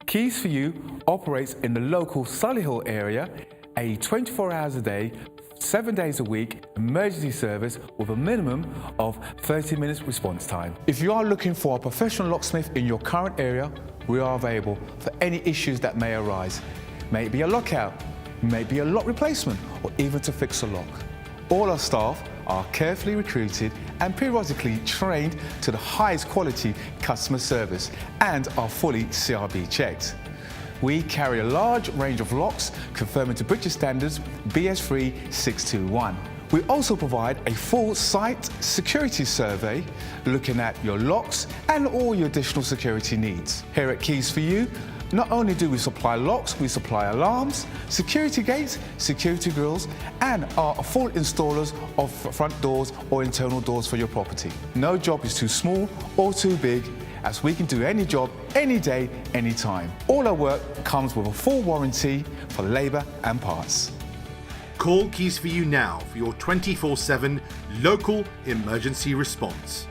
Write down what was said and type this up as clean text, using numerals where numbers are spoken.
Keys for You operates in the local Solihull area, a 24 hours a day, 7 days a week emergency service with a minimum of 30 minutes response time. If you are looking for a professional locksmith in your current area, we are available for any issues that may arise. May it be a lockout, may it be a lock replacement, or even to fix a lock. All our staff are carefully recruited and periodically trained to the highest quality customer service and are fully CRB checked. We carry a large range of locks conforming to British standards BS3 621. We also provide a full site security survey looking at your locks and all your additional security needs. Here at Keys for You, not only do we supply locks, we supply alarms, security gates, security grills, and are full installers of front doors or internal doors for your property. No job is too small or too big, as we can do any job, any day, any time. All our work comes with a full warranty for labour and parts. Call Keys for You now for your 24/7 local emergency response.